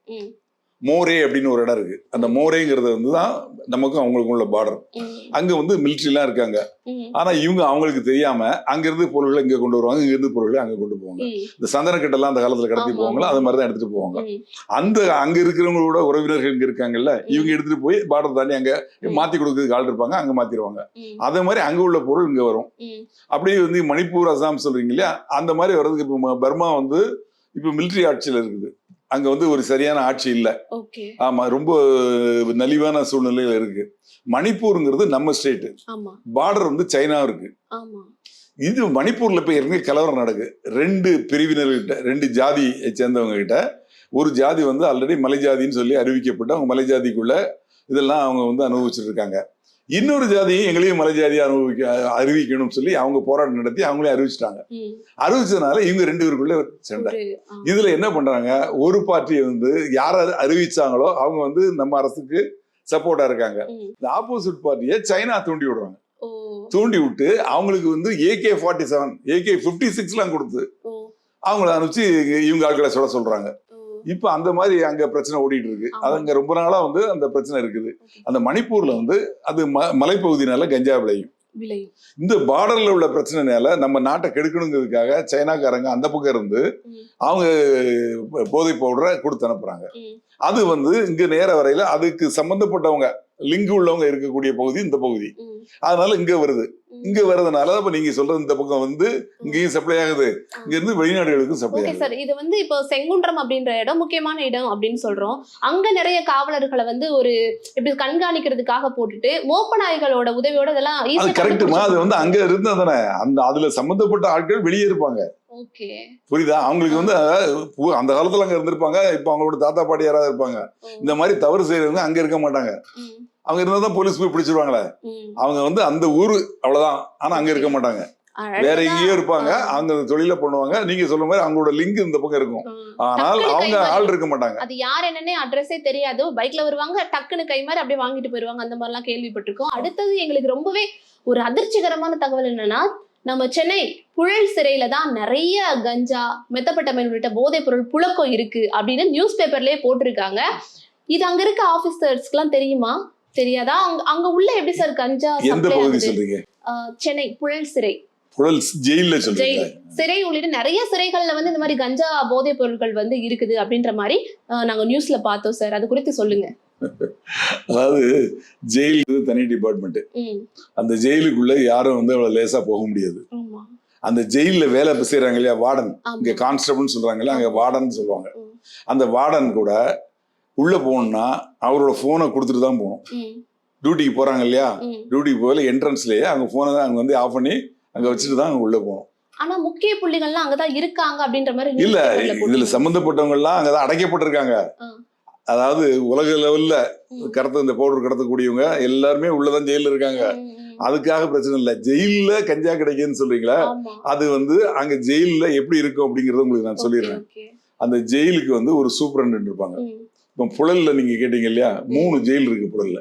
மோரே அப்படின்னு ஒரு இடம் இருக்கு. அந்த மோரேங்கிறது வந்து தான் நமக்கும் அவங்களுக்கும் உள்ள பார்டர். அங்க வந்து மிலிட்ரி எல்லாம் இருக்காங்க. ஆனா இவங்க அவங்களுக்கு தெரியாம அங்கிருந்து பொருள்களை இங்க கொண்டு வருவாங்க, இங்க இருந்து பொருள்களை அங்க கொண்டு போவாங்க. இந்த சந்தனக்கட்டெல்லாம் அந்த காலத்துல கடத்தி போவாங்களா, அது மாதிரிதான் எடுத்துட்டு போவாங்க. அங்க இருக்கிறவங்களோட உறவினர்கள் இங்க இருக்காங்கல்ல, இவங்க எடுத்துட்டு போய் பார்டர் தாண்டி அங்க மாத்தி கொடுக்கறதுக்கு ஆள் இருப்பாங்க, அங்க மாத்திடுவாங்க. அதே மாதிரி அங்க உள்ள பொருள் இங்க வரும். அப்படியே வந்து மணிப்பூர், அசாம் சொல்றீங்க இல்லையா, அந்த மாதிரி வர்றதுக்கு இப்ப பர்மா வந்து இப்ப மிலிட்ரி ஆட்சியில இருக்குது. அங்க வந்து ஒரு சரியான ஆட்சி இல்ல. ஆமா, ரொம்ப நலிவான சூழ்நிலையில இருக்கு. மணிப்பூருங்கிறது நம்ம ஸ்டேட், பார்டர் வந்து சைனா இருக்கு. இது மணிப்பூர்ல இப்ப ஏற்கனவே கலவரம் நடக்கு. 2 பிரிவினர்கிட்ட, 2 ஜாதியை சேர்ந்தவங்க கிட்ட, ஒரு ஜாதி வந்து ஆல்ரெடி மலை ஜாதின்னு சொல்லி அறிவிக்கப்பட்டு அவங்க மலை ஜாதிக்குள்ள இதெல்லாம் அவங்க வந்து அனுபவிச்சுட்டு இருக்காங்க. இன்னொரு ஜாதியும் எங்களையும் மலை ஜாதியை அறிவிக்கணும்னு சொல்லி அவங்க போராட்டம் நடத்தி அவங்களே அறிவிச்சிட்டாங்க. அறிவிச்சதுனால இவங்க 2 பேருக்குள்ள சண்டை. இதுல என்ன பண்றாங்க, ஒரு பார்ட்டியை வந்து யார அறிவிச்சாங்களோ அவங்க வந்து நம்ம அரசுக்கு சப்போர்ட்டா இருக்காங்க. இந்த ஆப்போசிட் பார்ட்டியை சைனா தூண்டி விடுறாங்க. தூண்டி விட்டு அவங்களுக்கு வந்து AK-47 AK-56 எல்லாம் கொடுத்து அவங்கள அனுப்பிச்சு இவங்க ஆட்களை சொல்றாங்க. இப்ப அந்த மாதிரி அங்க பிரச்சனை ஓடிட்டு இருக்கு. அது அங்க ரொம்ப நாளா வந்து அந்த பிரச்சனை இருக்குது. அந்த மணிப்பூர்ல வந்து அது மலைப்பகுதினால கஞ்சா விளையும். இந்த பார்டர்ல உள்ள பிரச்சனைனால நம்ம நாட்டை கெடுக்கணுங்கிறதுக்காக சைனாக்காரங்க அந்த பக்கம் இருந்து அவங்க போதை பவுடரை கொடுத்து அனுப்புறாங்க. அது வந்து இங்க நேர வரையில அதுக்கு சம்பந்தப்பட்டவங்க லிங்க் உள்ளவங்க இருக்கக்கூடிய பகுதி இந்த பகுதி. அதனால இங்க வருது. இங்க வர்றதுனால இப்ப நீங்க சொல்றது இந்த பக்கம் வந்து இங்கேயும் சப்ளை ஆகுது, இங்க இருந்து வெளிநாடுகளுக்கும் சப்ளை ஆகுது. சார், இது வந்து இப்போ செங்குன்றம் அப்படின்ற இடம் முக்கியமான இடம் அப்படின்னு சொல்றோம். அங்க நிறைய காவலர்களை வந்து ஒரு இப்படி கண்காணிக்கிறதுக்காக போட்டுட்டு மோப்ப நாய்களோட உதவியோட இதெல்லாம் அது கரெக்டுமா. அது வந்து அங்க இருந்தா தானே அந்த அதுல சம்பந்தப்பட்ட ஆட்கள் வெளியே இருப்பாங்க. புரியுதா? அவங்களுக்கு வந்து அந்த காலத்துல அங்க இருந்திருப்பாங்க. இப்ப அவங்களோட தாத்தா பாட்டி யாராவது இருப்பாங்க. இந்த மாதிரி தவறு செய்யறவங்க அங்க இருக்க மாட்டாங்க. அவங்க இருந்தாதான் போலீஸ் போய் பிடிச்சிருவாங்களே. அவங்க வந்து அந்த ஊரு அவ்வளவுதான். ஆனா அங்க இருக்க மாட்டாங்க, வேற எங்கேயோ இருப்பாங்க. அவங்க தொழில பண்ணுவாங்க. நீங்க சொல்ற மாதிரி அவங்களோட லிங்க் இந்த பக்கம் இருக்கும். ஆனால் அவங்க ஆள் இருக்க மாட்டாங்க. அது யார் என்னன்னே அட்ரஸே தெரியாது. பைக்ல வருவாங்க, டக்குன்னு கை மாதிரி அப்படியே வாங்கிட்டு போயிருவாங்க. அந்த மாதிரி எல்லாம் கேள்விப்பட்டிருக்கோம். அடுத்தது எங்களுக்கு ரொம்பவே ஒரு அதிர்ச்சிகரமான தகவல் என்னன்னா, நம்ம சென்னை புழல் சிறையில தான் நிறைய கஞ்சா, மெத்தப்பட்டமைன் உள்ளிட்ட போதைப் பொருள் புழக்கம் இருக்கு அப்படின்னு நியூஸ் பேப்பர்லயே போட்டிருக்காங்க. இது அங்க இருக்க ஆபீசர்ஸ்க்கு எல்லாம் தெரியுமா, தெரியாதா? அங்க உள்ள எப்படி சார் கஞ்சா எந்த பகுதி சொல்றீங்க? சென்னை புழல் சிறை. புழல் ஜெயில சொல்றீங்க? சிறை உள்ளிட்ட நிறைய சிறைகள்ல வந்து இந்த மாதிரி கஞ்சா போதைப் பொருட்கள் வந்து இருக்குது அப்படின்ற மாதிரி நாங்க நியூஸ்ல பார்த்தோம் சார். அது குறித்து சொல்லுங்க. அதாவது ஜெயிலுக்கு தனி டிபார்ட்மெண்ட். அந்த ஜெயிலுக்குள்ள யாரும் வந்து அவ்வளவு லேசா போக முடியாது. அந்த ஜெயில வேலை செய்யறாங்க இல்லையா, வார்டன், இங்க கான்ஸ்டபிள்னு சொல்றாங்க இல்லையா, அங்க வார்டன் சொல்லுவாங்க. அந்த வார்டன் கூட உள்ள போகணும்னா அவரோட போனை கொடுத்துட்டு தான் போகணும். டியூட்டிக்கு போறாங்க இல்லையா, டியூட்டிக்கு போகல என்ட்ரன்ஸ்லயே அவங்க போனை தான் அங்க வந்து ஆஃப் பண்ணி அங்க வச்சுட்டு தான் அங்க உள்ள போகணும். ஆனா முக்கிய புள்ளிகள்லாம் அங்கதான் இருக்காங்க அப்படின்ற மாதிரி இல்ல. இதுல சம்பந்தப்பட்டவங்க எல்லாம் அங்கதான் அடைக்கப்பட்டிருக்காங்க. அதாவது உலக லெவல்ல இந்த பவுடர் கடத்தக்கூடியவங்க எல்லாருமே உள்ளதான் ஜெயில இருக்காங்க. அதுக்காக பிரச்சனை இல்லை. ஜெயில கஞ்சா கிடைக்குன்னு சொல்றீங்களா, அது வந்து அங்க ஜெயில எப்படி இருக்கும் அப்படிங்கறத உங்களுக்கு நான் சொல்லிடுறேன். அந்த ஜெயிலுக்கு வந்து ஒரு சூப்பரண்ட் இருப்பாங்க. இப்போ புழல்ல நீங்க கேட்டீங்க இல்லையா, 3 ஜெயில் இருக்கு புழல்ல.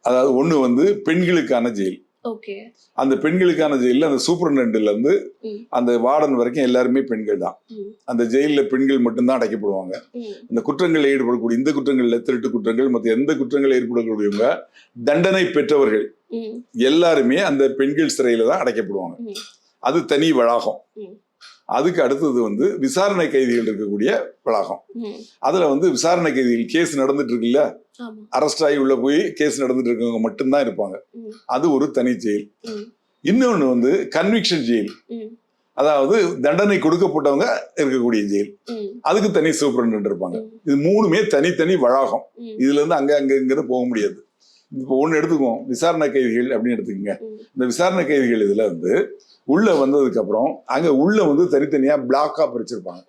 அதாவது ஒண்ணு வந்து பெண்களுக்கான ஜெயில். அந்த பெண்களுக்கான ஜெயில அந்த சூப்பரண்டன்ட்ல இருந்து அந்த வார்டன் வரைக்கும் எல்லாருமே பெண்கள் தான். அந்த ஜெயில பெண்கள் மட்டும்தான் அடைக்கப்படுவாங்க. இந்த குற்றங்களில் ஈடுபடக்கூடிய, இந்த குற்றங்கள்ல திருட்டு குற்றங்கள் மற்ற எந்த குற்றங்கள் ஏற்படக்கூடியவங்க தண்டனை பெற்றவர்கள் எல்லாருமே அந்த பெண்கள் சிறையில தான் அடைக்கப்படுவாங்க. அது தனி வளாகம். அதுக்கு அடுத்தது வந்து விசாரணை கைதிகள் இருக்கக்கூடிய வளாகம். அதுல வந்து விசாரணை கைதிகள் கேஸ் நடந்துட்டு இருக்குல்ல, அரெஸ்ட் ஆகி உள்ள போய் கேஸ் நடந்துட்டு இருக்கவங்க மட்டும்தான் இருப்பாங்க. அது ஒரு தனி ஜெயில். இன்னொன்னு வந்து கன்விக்ஷன் ஜெயில், அதாவது தண்டனை கொடுக்கப்பட்டவங்க இருக்கக்கூடிய ஜெயில். அதுக்கு தனி சூப்பரண்ட் இருப்பாங்க. இது 3மே தனித்தனி வளாகம். இதுல இருந்து அங்க போக முடியாது. இப்போ ஒண்ணு எடுத்துக்குவோம், விசாரணை கைதிகள் அப்படின்னு எடுத்துக்கோங்க. இந்த விசாரணை கைதிகள் இதுல வந்து உள்ள வந்ததுக்கு அப்புறம் அங்க உள்ள வந்து தனித்தனியா பிளாக்கா பிரிச்சிருப்பாங்க.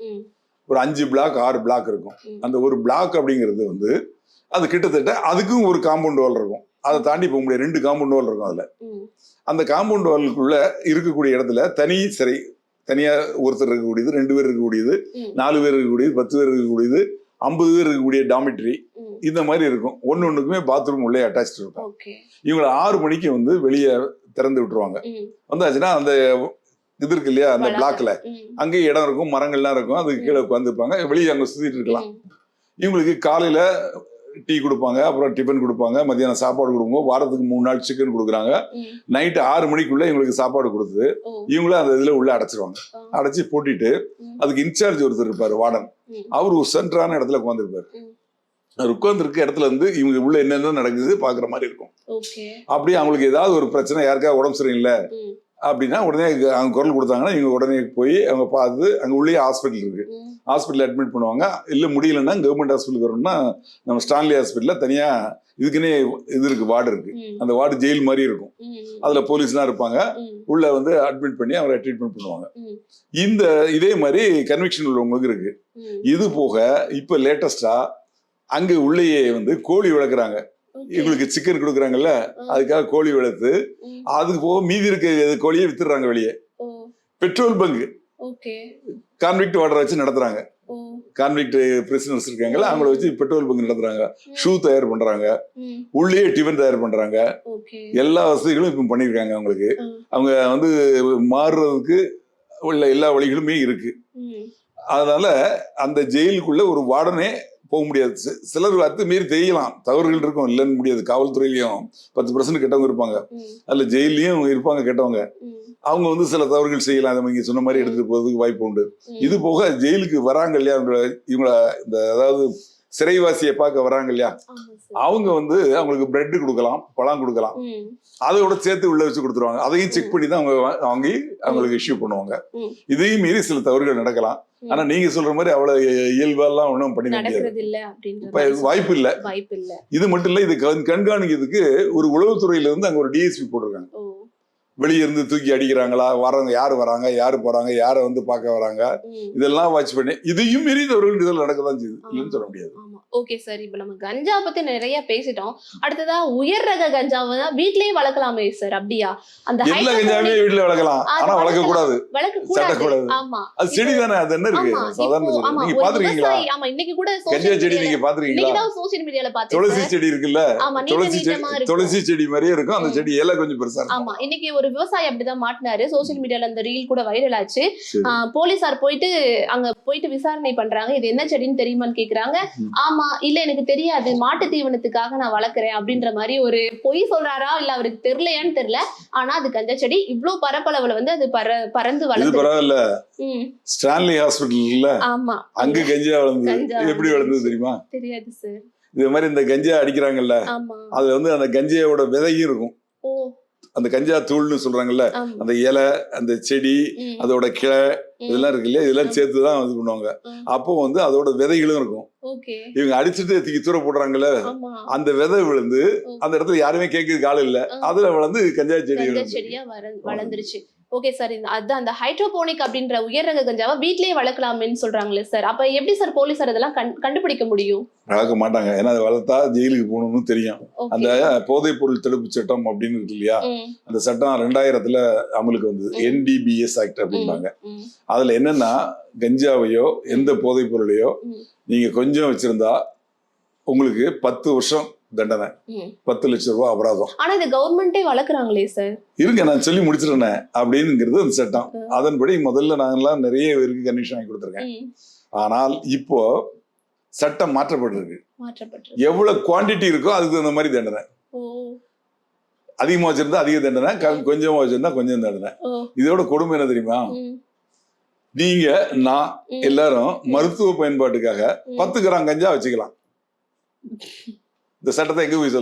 ஒரு 5 பிளாக் 6 பிளாக் இருக்கும். அந்த ஒரு பிளாக் அப்படிங்கிறது வந்து அது கிட்டத்தட்ட அதுக்கும் ஒரு காம்பவுண்ட் வால் இருக்கும். அதை தாண்டி போக முடியாது. 2 காம்பவுண்ட் வால் இருக்கும். அதுல அந்த காம்பவுண்ட் வாலுக்குள்ள இருக்கக்கூடிய இடத்துல தனி சிறை, தனியா ஒருத்தர் இருக்கக்கூடியது, 2 பேர் இருக்கக்கூடியது, 4 பேர் இருக்கக்கூடியது, 10 பேர் இருக்கக்கூடியது, 50 பேர் இருக்கக்கூடிய டாமிட்ரி, இந்த மாதிரி இருக்கும். ஒன்னொன்னுக்குமே பாத்ரூம் உள்ளே அட்டாச் இருக்கும். இவங்களை 6 மணிக்கு வந்து வெளியே திறந்து விட்டுருவாங்க. வந்தாச்சுன்னா அந்த இது இருக்கு இல்லையா, அந்த பிளாக்ல அங்கேயும் இடம் இருக்கும், மரங்கள்லாம் இருக்கும். அதுக்கு கீழே உட்காந்துருப்பாங்க. வெளியே அங்க சுத்திட்டு இருக்கலாம். இவங்களுக்கு காலையில டீ கொடுப்பாங்க, அப்புறம் டிஃபன் கொடுப்பாங்க, மத்தியானம் சாப்பாடு கொடுப்பாங்க. வாரத்துக்கு 3 நாள் சிக்கன் கொடுக்குறாங்க. நைட்டு 6 மணிக்குள்ள இவங்களுக்கு சாப்பாடு கொடுத்து இவங்களும் அந்த இதுல உள்ள அடைச்சிருவாங்க. அடைச்சி போட்டிட்டு அதுக்கு இன்சார்ஜ் ஒருத்தர் இருப்பாரு, வார்டன். அவர் ஒரு சென்டரான இடத்துல உட்காந்துருப்பாரு. உட்கார்ந்து இருக்க இடத்துல இருந்து இவங்க உள்ள என்னென்ன நடக்குது பாக்குற மாதிரி இருக்கும். அப்படி அவங்களுக்கு ஏதாவது ஒரு பிரச்சனை, யாருக்காவது உடம்பு சரியில்லை அப்படின்னா உடனே அவங்க குரல் கொடுத்தாங்கன்னா இவங்க உடனே போய் அவங்க பார்த்து அங்க உள்ளே ஹாஸ்பிட்டல் இருக்கு, ஹாஸ்பிட்டல் அட்மிட் பண்ணுவாங்க. இல்ல முடியலன்னா கவர்மெண்ட் ஹாஸ்பிட்டலுக்கு வரணும்னா நம்ம ஸ்டான்லி ஹாஸ்பிட்டல்ல தனியா இதுக்குன்னே இது இருக்கு, வார்டு இருக்கு. அந்த வார்டு ஜெயில் மாதிரி இருக்கும். அதுல போலீஸ்லாம் இருப்பாங்க. உள்ள வந்து அட்மிட் பண்ணி அவரை ட்ரீட்மெண்ட் பண்ணுவாங்க. இந்த இதே மாதிரி கன்விக்ஷன் உள்ளவங்களுக்கு இருக்கு. இது போக இப்ப லேட்டஸ்டா அங்க உள்ளேயே வந்து கோழி வளர்க்குறாங்க. இவங்களுக்கு சிக்கன் கொடுக்குறாங்கல்ல, அதுக்காக கோழி வளர்த்து அதுக்கு போக மீதி இருக்க கோழியை வித்துடுறாங்க வெளியே. பெட்ரோல் பங்க் கான்விக்ட் வாட்டர் வச்சு நடத்துறாங்க. கான்விக்ட் பிரிசனர்ஸ் இருக்காங்கல்ல, அவங்கள வச்சு பெட்ரோல் பங்க் நடத்துறாங்க. ஷூ தயார் பண்றாங்க, உள்ளே டிஃபன் தயார் பண்றாங்க. எல்லா வசதிகளும் இப்ப பண்ணிருக்காங்க. அவங்களுக்கு அவங்க வந்து மாறுறதுக்கு உள்ள எல்லா வழிகளுமே இருக்கு. அதனால அந்த ஜெயிலுக்குள்ள ஒரு வார்டனே போக முடியாது. சிலர் அத்து மீறி தெரியலாம், தவறுகள் இருக்கும், இல்லைன்னு முடியாது. காவல்துறையிலயும் 10% கெட்டவங்க இருப்பாங்க, அதுல ஜெயிலையும் இருப்பாங்க கெட்டவங்க. அவங்க வந்து சில தவறுகள் செய்யலாம். அதை நீங்க சொன்ன மாதிரி எடுத்துட்டு போறதுக்கு வாய்ப்பு உண்டு. இது போக ஜெயிலுக்கு வராங்க இல்லையா, இவங்கள இந்த அதாவது சிறைவாசியை பார்க்க வராங்க இல்லையா, அவங்க வந்து அவங்களுக்கு பிரெட் கொடுக்கலாம், பழம் கொடுக்கலாம், அதோட சேர்த்து உள்ள வச்சு கொடுத்துருவாங்க. அதையும் செக் பண்ணி தான் அவங்க வாங்கி அவங்களுக்கு இஷ்யூ பண்ணுவாங்க. இதையும் மீறி சில தவறுகள் நடக்கலாம். ஆனா நீங்க சொல்ற மாதிரி அவ்வளவு இயல்பெல்லாம் ஒன்றும் பண்ணி முடியாது, வாய்ப்பு இல்ல. இது மட்டும் இல்ல, இது கண்காணிக்கிறதுக்கு ஒரு உளவுத்துறையில இருந்து அங்க ஒரு டிஎஸ்பி போட்டிருக்காங்க. வெளியே இருந்து தூக்கி அடிக்கிறாங்களா, வரவங்க யாரு வராங்க, யாரு போறாங்க, யாரை வந்து பார்க்க வராங்க, இதெல்லாம் வாட்ச் பண்ணி இதையும் மீறி தவறுகள் இதெல்லாம் நடக்கதான் செய்யுது, இல்லைன்னு சொல்ல முடியாது. ஓகே சார், இப்ப நம்ம கஞ்சா பத்தி நிறைய பேசிட்டோம். அடுத்ததா உயர் ரக கஞ்சாவை வீட்லயே வளர்க்கலாமே சார்? அப்படியா? அந்த எல்லா கஞ்சாவே வீட்டுல வளர்க்கலாம், ஆனா வளர்க்க கூடாது, சட்டக்கூடாது. அது செடி தானே, அது என்ன இருக்கு சாதாரண செடி. நீங்க பாத்துருக்கீங்களா? ஆமா, இன்னைக்கு கூட கஞ்சா செடி நீங்க பாத்துருக்கீங்களா? சோசியல் மீடியால பாத்தேன். துளசி செடி இருக்குல்ல, துளசி செடி மாதிரியே இருக்கும். அந்த செடி இலை கொஞ்சம் பெருசா இருக்கும். ஆமா, இன்னைக்கு ஒரு விவசாயி அப்படிதான் மாட்டினாரு. சோசியல் மீடியால அந்த ரீல் கூட வைரல் ஆச்சு. போலீசார் போயிட்டு அங்க போயிட்டு விசாரணை பண்றாங்க. இது என்ன செடின்னு தெரியுமான்னு கேக்குறாங்க. ஆமா, இல்ல எனக்கு தெரியாது, மாட்டு தீவனத்துக்காக நான் வளர்க்குறேன் அப்படின்ற மாதிரி ஒரு பொய் சொல்றாரா இல்ல அவருக்கு தெரியலையான்னு தெரியல. ஆனா அது கஞ்சா செடி இவ்வளவு பரப்பளவுல வந்து அது பறந்து வளர்ந்து. பரவாயில்ல, ஸ்டான்லி ஹாஸ்பிட்டல்ல ஆமா அங்க கஞ்சா வளர்ந்து எப்படி வளர்ந்தது தெரியுமா? தெரியாது சார். இது மாதிரி இந்த கஞ்சா அடிக்கிறாங்கல்ல, அது வந்து அந்த கஞ்சாவோட விதையும் இருக்கும். அந்த கஞ்சா தூள்னு சொல்றாங்கல்ல, அந்த இலை, அந்த செடி, அதோட கிளை, இதெல்லாம் இருக்கு இல்லையா, இதெல்லாம் சேர்த்துதான் இது பண்ணுவாங்க. அப்போ வந்து அதோட விதைகளும் இருக்கும். இவங்க அடிச்சுட்டு தூக்கி தூர போடுறாங்கல்ல, அந்த விதை விழுந்து அந்த இடத்துல யாருமே கேட்கறதுக்கு ஆள் இல்ல, அதுல வளர்ந்து கஞ்சா செடியா வளர்ந்துருச்சு. ஓகே சார், அதான் அந்த ஹைட்ரோபோனிக் அப்படின்ற உயர் ரக கஞ்சாவை வீட்லயே வளர்க்கலாம்னு சொல்றாங்களே சார், அப்ப எப்படி சார் போலீசார் இதெல்லாம் கண்டுபிடிக்க முடியும்? வளர்க்க மாட்டாங்க, ஏன்னா அதை வளர்த்தா ஜெயிலுக்கு போகணும்னு தெரியும். அந்த போதைப் பொருள் தடுப்பு சட்டம் அப்படின்னு இருக்கு இல்லையா, அந்த சட்டம் 2000 அமலுக்கு வந்தது, NDBS ஆக்ட் அப்படின்பாங்க. அதுல என்னன்னா, கஞ்சாவையோ எந்த போதைப் பொருளையோ நீங்க கொஞ்சம் வச்சிருந்தா உங்களுக்கு 10 வருஷம் தண்டனை, 10 லட்சம் ரூபாய் அபராதம். ஆனா இது கவர்மெண்டே வளர்க்குறாங்களே சார். இருங்க, நான் சொல்லி முடிச்சிருந்தேன் அப்படிங்கிறது அந்த சட்டம். அதன்படி முதல்ல நாங்கெல்லாம் நிறைய பேருக்கு கன்விக்ஷன் வாங்கி கொடுத்துருக்கேன். ஆனால் இப்போ சட்டம் மாற்றப்பட்டிருக்கு. எவ்வளவு குவான்டிட்டி இருக்கோ அதுக்கு அந்த மாதிரி தண்டனை. அதிகமா வச்சிருந்தா அதிக தண்டனை, கொஞ்சமா வச்சிருந்தா கொஞ்சம் தண்டனை. இதோட கொடுமை என்ன தெரியுமா? நீங்க நான் எல்லாரும் மருத்துவ பயன்பாட்டுக்காக 10 கிராம் கஞ்சா வச்சுக்கலாம். இந்த சட்டத்தை எங்க போய்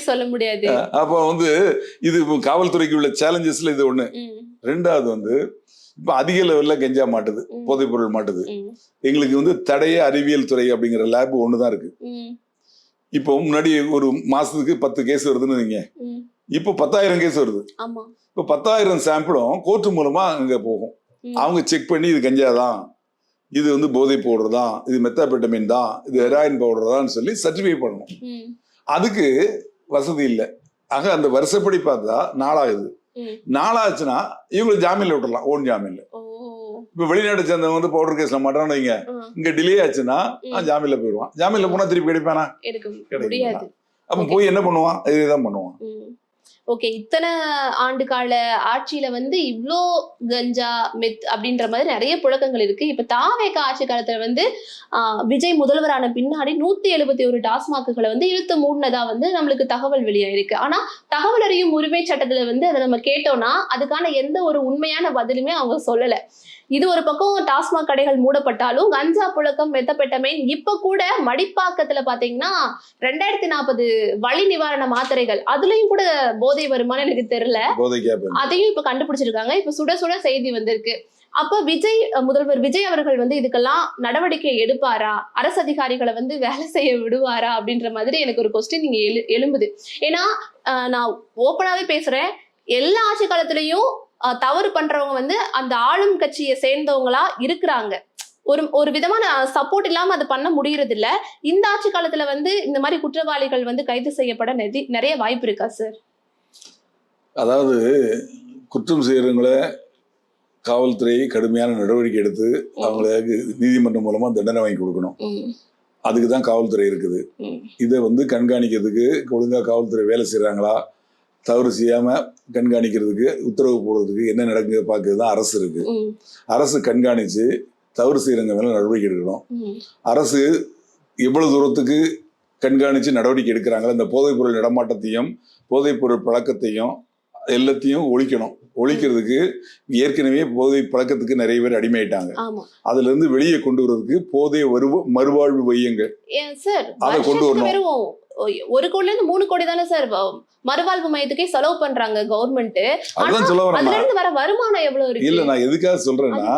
சொல்ல முடியாது. அப்ப வந்து இது காவல்துறைக்கு உள்ள சேலஞ்சஸ்ல இது ஒண்ணு. ரெண்டாவது வந்து இப்ப அதிக லெவல்ல கஞ்சா மாட்டுது, போதைப் பொருள் மாட்டுது. எங்களுக்கு வந்து தடைய அறிவியல் துறை அப்படிங்கிற லேப் ஒண்ணுதான் இருக்கு. இப்போ முன்னாடி ஒரு மாசத்துக்கு 10 கேஸ் வருதுன்னு வைங்க, இப்போ 10,000 கேஸ் வருது. இப்போ 10,000 சாம்பிளும் கோர்ட்டு மூலமா அங்க போகும். அவங்க செக் பண்ணி இது கஞ்சாதான், இது வந்து போதை பவுடர் தான், இது மெத்தாபெட்டமின் தான், இது ஹெராயின் பவுடர் தான் சொல்லி சர்டிஃபை பண்ணணும். அதுக்கு வசதி இல்லை. ஆக அந்த வருஷப்படி பார்த்தா நாளாகுது. நாளாச்சுன்னா இவங்களுக்கு ஜாமீன்ல விட்டுறலாம், ஓன் ஜாமீன்ல. இப்ப வெளிநாட்டை சேர்ந்தவங்க வந்து பவுடர் கேஸ்ல மாட்டான்னு வைங்க, இங்க டிலே ஆச்சுன்னா ஜாமீன்ல போயிடுவான். ஜாமீன்ல போனா திருப்பி கிடைப்பானா? கிடையாது. அப்ப போய் என்ன பண்ணுவான்? இதுதான் பண்ணுவான். ஓகே, இத்தனை ஆண்டு கால ஆட்சியில வந்து இவ்ளோ கஞ்சா மெத் அப்படின்ற மாதிரி நிறைய புழக்கங்கள் இருக்கு. இப்ப தாவேக ஆட்சி காலத்துல வந்து விஜய் முதல்வரான பின்னாடி 171 டாஸ்மாக்குகளை வந்து இழுத்து மூடினதா வந்து நம்மளுக்கு தகவல் வெளியாயிருக்கு. ஆனா தகவல் அறியும் உரிமை சட்டத்துல வந்து அதை நம்ம கேட்டோம்னா அதுக்கான எந்த ஒரு உண்மையான பதிலுமே அவங்க சொல்லல. இது ஒரு பக்கம் டாஸ்மாக் கடைகள் மூடப்பட்டாலும் கஞ்சா புழக்கம், மெத்தபெட்டமைன், இப்ப கூட மடிப்பாக்கத்துல பாத்தீங்கன்னா 2040 வலி நிவாரண மாத்திரைகள், அதுலயும் கூட போதை வருமானு எனக்கு தெரியல, அதையும் இப்ப கண்டுபிடிச்சிருக்காங்க. இப்ப சுட சுட செய்தி வந்திருக்கு. அப்ப முதல்வர் விஜய் அவர்கள் வந்து இதுக்கெல்லாம் நடவடிக்கை எடுப்பாரா, அரசு அதிகாரிகளை வந்து வேலை செய்ய விடுவாரா அப்படின்ற மாதிரி எனக்கு ஒரு கொஸ்டின் நீங்க எழும்புது. ஏன்னா நான் ஓப்பனாவே பேசுறேன், எல்லா ஆட்சி காலத்திலையும் தவறு பண்றவங்க வந்து அந்த ஆளும் கட்சியை சேர்ந்தவங்களா இருக்கிறாங்க. ஒரு விதமான சப்போர்ட் இல்லாம அது பண்ண முடியறது இல்ல. இந்த ஆட்சி காலத்துல வந்து இந்த மாதிரி குற்றவாளிகள் வந்து கைது செய்யப்பட நிறைய வாய்ப்பு இருக்கா சார்? அதாவது குற்றம் செய்யறவங்களை காவல்துறை கடுமையான நடவடிக்கை எடுத்து அவங்களுக்கு நீதிமன்றம் மூலமா தண்டனை வாங்கி கொடுக்கணும். அதுக்குதான் காவல்துறை இருக்குது. இதை வந்து கண்காணிக்கிறதுக்கு ஒழுங்கா காவல்துறை வேலை செய்யறாங்களா, தவறு செய்யாம கண்காணிக்கிறதுக்கு, உத்தரவு போடுறதுக்கு, என்ன நடக்குது பார்க்கறது தான் அரசு இருக்கு. அரசு கண்காணிச்சு தவறு செய்யறவங்க மேல நடவடிக்கை எடுக்கணும். அரசு எவ்வளவு தூரத்துக்கு கண்காணிச்சு நடவடிக்கை எடுக்கிறாங்களோ அந்த போதைப் பொருள் நடமாட்டத்தையும் போதைப் பொருள் பழக்கத்தையும் எல்லாத்தையும் ஒழிக்கணும். ஒழிக்கிறதுக்கு ஏற்கனவே போதை பழக்கத்துக்கு நிறைய பேர் அடிமையாயிட்டாங்க. அதுல இருந்து வெளியே கொண்டு வர்றதுக்கு போதை மறுவாழ்வு மையங்கள் அதை கொண்டு வரணும். 1 கோடில இருந்து 3 கோடி தானே சார் மறுவாழ்வு மையத்துக்கே செலவு பண்றாங்க கவர்மெண்ட். அதான் சொல்ல வரேன். அதுல இருந்து வர வருமானம் எவ்வளவு இருக்கு? இல்ல, நான் எதுக்காக சொல்றேன்னா,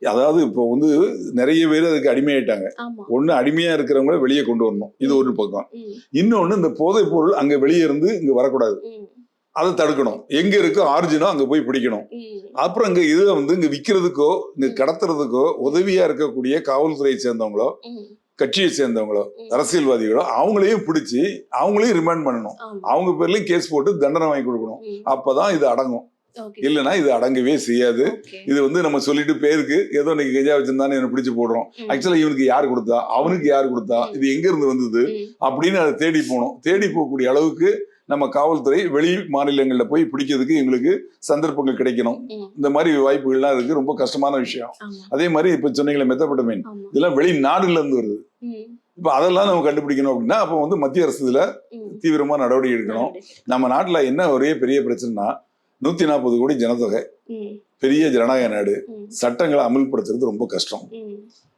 அதாவது இப்போ வந்து நிறைய பேர் அதுக்கு அடிமையாயிட்டாங்க. ஒண்ணு அடிமையா இருக்கிறவங்கள வெளியே கொண்டு வரணும், இது ஒரு பக்கம். இன்னொன்னு இந்த போதைப் பொருள் அங்க வெளியே இருந்து இங்க வரக்கூடாது, அதை தடுக்கணும். எங்க இருக்கோ ஆரிஜினோ அங்க போய் பிடிக்கணும். அப்புறம் இங்க இதை வந்து இங்க விற்கிறதுக்கோ இங்க கடத்துறதுக்கோ உதவியா இருக்கக்கூடிய காவல்துறையை சேர்ந்தவங்களோ கட்சியை சேர்ந்தவங்களோ அரசியல்வாதிகளோ அவங்களையும் பிடிச்சி அவங்களையும் ரிமாண்ட் பண்ணணும். அவங்க பேர்லயும் கேஸ் போட்டு தண்டனை வாங்கி கொடுக்கணும். அப்பதான் இது அடங்கும். இல்லைன்னா இது அடங்கவே செய்யாது. இது வந்து நம்ம சொல்லிட்டு பேருக்கு ஏதோ இன்னைக்கு கெஜா வச்சிருந்தானே இவனை பிடிச்சு போடுறோம். ஆக்சுவலா இவனுக்கு யாரு கொடுத்தா, அவனுக்கு யாரு கொடுத்தா, இது எங்க இருந்து வந்தது அப்படின்னு அதை தேடி போகணும். தேடி போகக்கூடிய அளவுக்கு நம்ம காவல்துறை வெளி மாநிலங்கள்ல போய் பிடிக்கிறதுக்கு எங்களுக்கு சந்தர்ப்பங்கள் கிடைக்கணும். இந்த மாதிரி வாய்ப்புகள்லாம் இருக்கு. ரொம்ப கஷ்டமான விஷயம். அதே மாதிரி இப்ப சொன்னீங்களே மெத்தப்பட்டமைன், இதெல்லாம் வெளிநாடுல இருந்து வருது. இப்ப அதெல்லாம் நம்ம கண்டுபிடிக்கணும் அப்படின்னா அப்ப வந்து மத்திய அரசு இதுல தீவிரமா நடவடிக்கை எடுக்கணும். நம்ம நாட்டுல என்ன ஒரே பெரிய பிரச்சனைனா 140 கோடி ஜனத்தொகை, பெரிய ஜனநாயக நாடு, சட்டங்களை அமல்படுத்துறது ரொம்ப கஷ்டம்.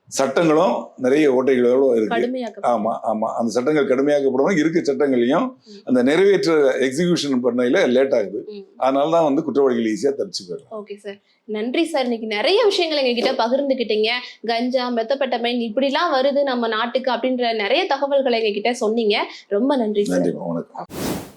சட்டங்களும் நிறைய ஓட்டைகளோட இருக்கு. ஆமா ஆமா, அந்த சட்டங்கள் கடுமையாக்கப்படணும். இருக்க சட்டங்களையும் அந்த நிறைவேற்ற எக்ஸிகியூஷன் பண்ணையில லேட் ஆகுது. அதனாலதான் வந்து குற்றவாளிகள் ஈஸியா தப்பிச்சு போயிடும். ஓகே சார், நன்றி சார். இன்னைக்கு நிறைய விஷயங்கள் எங்ககிட்ட பகிர்ந்துக்கிட்டீங்க. கஞ்சா, மெத்தப்பட்டமைன் இப்படிலாம் வருது நம்ம நாட்டுக்கு அப்படின்ற நிறைய தகவல்களை எங்ககிட்ட சொன்னீங்க. ரொம்ப நன்றி சார். நன்றி, வணக்கம்.